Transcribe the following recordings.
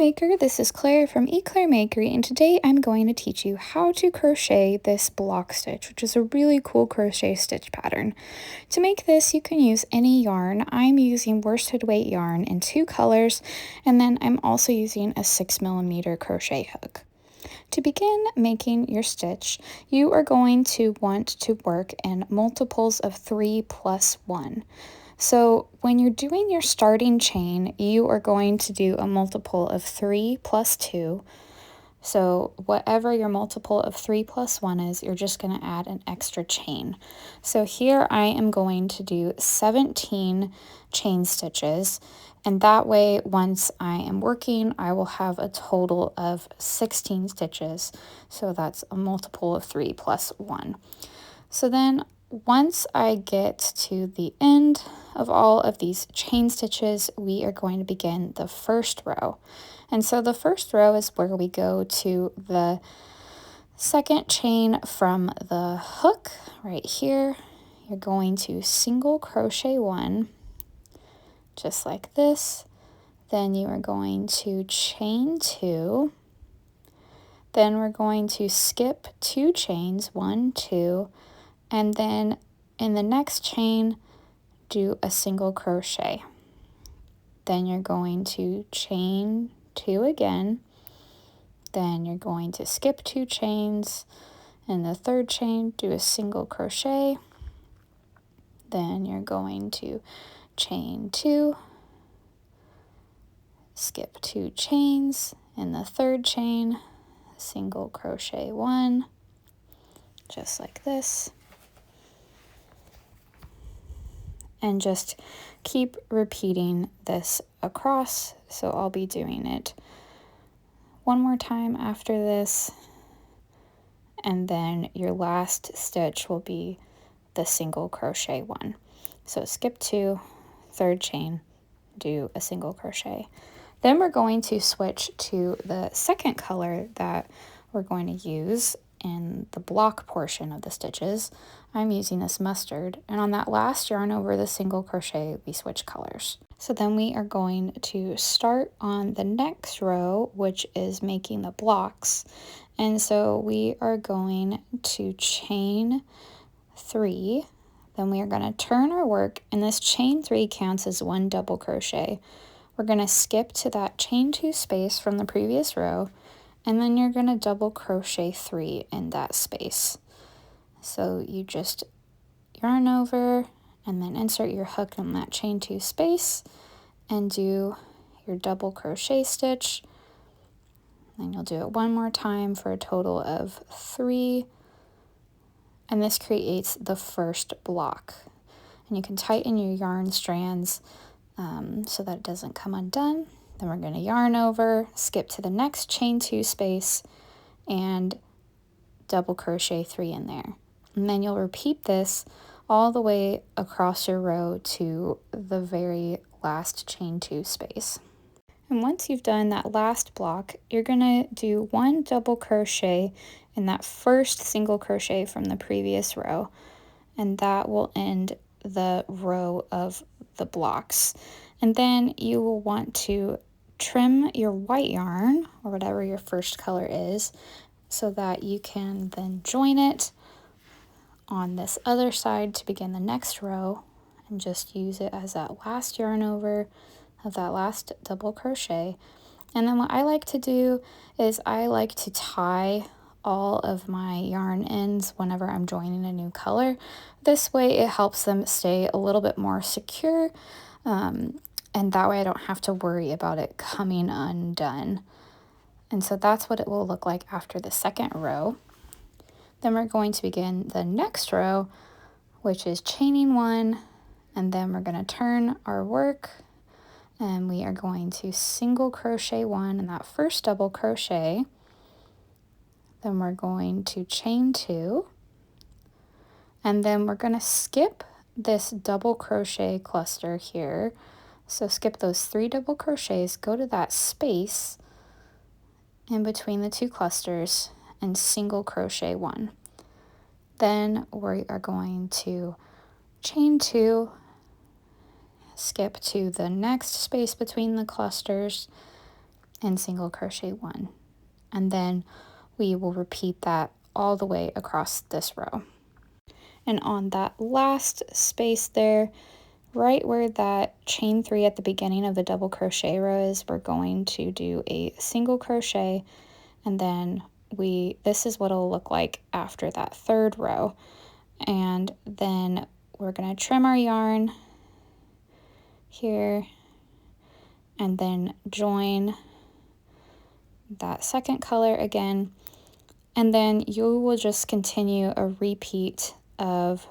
Maker, this is Claire from Eclair Makery, and today I'm going to teach you how to crochet this block stitch, which is a really cool crochet stitch pattern. To make this, you can use any yarn. I'm using worsted weight yarn in 2 colors, and then I'm also using a 6mm crochet hook. To begin making your stitch, you are going to want to work in multiples of 3 plus 1. So when you're doing your starting chain, you are going to do a multiple of 3 plus 2. So whatever your multiple of 3 plus 1 is, you're just going to add an extra chain. So here I am going to do 17 chain stitches, and that way once I am working, I will have a total of 16 stitches. So that's a multiple of 3 plus 1. So then once I get to the end of all of these chain stitches, we are going to begin the first row. And so the first row is where we go to the second chain from the hook right here. You're going to single crochet 1, just like this. Then you are going to chain 2. Then we're going to skip 2 chains, 1, 2, and then in the next chain, do a single crochet. Then you're going to chain 2 again. Then you're going to skip 2 chains. In the third chain, do a single crochet. Then you're going to chain 2, skip 2 chains. In the third chain, single crochet 1, just like this. And just keep repeating this across. So I'll be doing it one more time after this, and then your last stitch will be the single crochet 1. So skip 2, third chain, do a single crochet. Then we're going to switch to the second color that we're going to use in the block portion of the stitches. I'm using this mustard, and on that last yarn over the single crochet, we switch colors. So then we are going to start on the next row, which is making the blocks. And so we are going to chain 3, then we are going to turn our work, and this chain 3 counts as 1 double crochet. We're going to skip to that chain 2 space from the previous row, and then you're going to double crochet 3 in that space. So you just yarn over and then insert your hook in that chain 2 space and do your double crochet stitch. And you'll do it one more time for a total of 3. And this creates the first block. And you can tighten your yarn strands so that it doesn't come undone. Then we're going to yarn over, skip to the next chain 2 space, and double crochet 3 in there. And then you'll repeat this all the way across your row to the very last chain 2 space. And once you've done that last block, you're going to do 1 double crochet in that first single crochet from the previous row, and that will end the row of the blocks. And then you will want to trim your white yarn, or whatever your first color is, so that you can then join it on this other side to begin the next row, and just use it as that last yarn over of that last double crochet. And then what I like to do is I like to tie all of my yarn ends whenever I'm joining a new color. This way it helps them stay a little bit more secure, and that way I don't have to worry about it coming undone. And so that's what it will look like after the second row. Then we're going to begin the next row, which is chaining 1, and then we're going to turn our work, and we are going to single crochet 1 in that first double crochet. Then we're going to chain 2, and then we're going to skip this double crochet cluster here. So skip those 3 double crochets, go to that space in between the 2 clusters, and single crochet 1. Then we are going to chain 2, skip to the next space between the clusters, and single crochet 1. And then we will repeat that all the way across this row. And on that last space there, right where that chain 3 at the beginning of the double crochet row is, we're going to do a single crochet, and then this is what it'll look like after that 3rd row. And then we're going to trim our yarn here and then join that 2nd color again, and then you will just continue a repeat of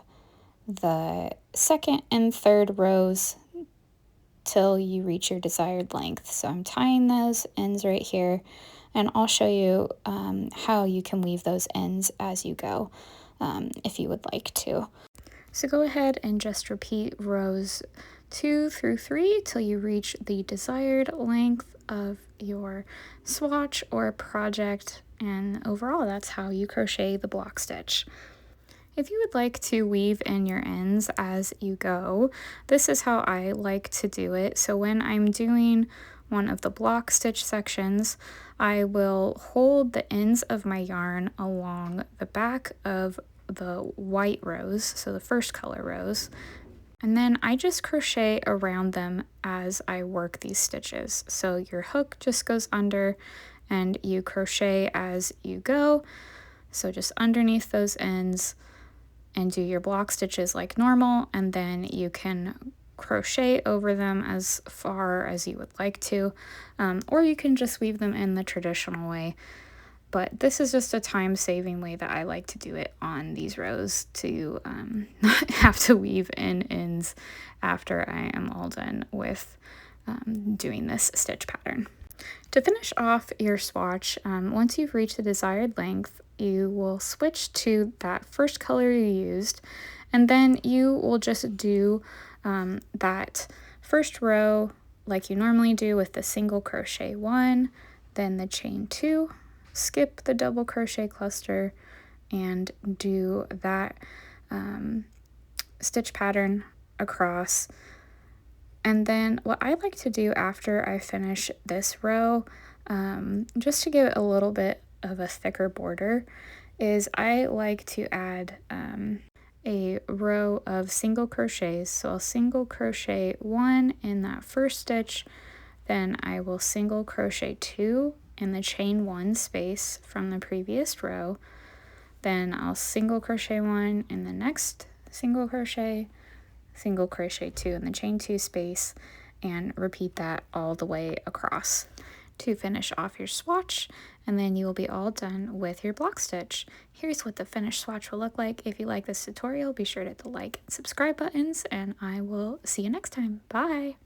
the 2nd and 3rd rows till you reach your desired length. So I'm tying those ends right here, and I'll show you how you can weave those ends as you go if you would like to. So go ahead and just repeat rows 2 through 3 till you reach the desired length of your swatch or project, and overall that's how you crochet the block stitch. If you would like to weave in your ends as you go, this is how I like to do it. So when I'm doing one of the block stitch sections, I will hold the ends of my yarn along the back of the white rows, so the 1st color rows, and then I just crochet around them as I work these stitches. So your hook just goes under and you crochet as you go. So just underneath those ends and do your block stitches like normal, and then you can crochet over them as far as you would like to, or you can just weave them in the traditional way. But this is just a time-saving way that I like to do it on these rows to not have to weave in ends after I am all done with doing this stitch pattern. To finish off your swatch, once you've reached the desired length, you will switch to that 1st color you used, and then you will just do that 1st row like you normally do with the single crochet 1, then the chain 2, skip the double crochet cluster, and do that stitch pattern across. And then what I like to do after I finish this row, just to give it a little bit of a thicker border, is I like to add a row of single crochets. So I'll single crochet 1 in that 1st stitch, then I will single crochet 2 in the chain 1 space from the previous row, then I'll single crochet 1 in the next single crochet 2 in the chain 2 space, and repeat that all the way across to finish off your swatch, and then you will be all done with your block stitch. Here's what the finished swatch will look like. If you like this tutorial, be sure to hit the like and subscribe buttons, and I will see you next time. Bye!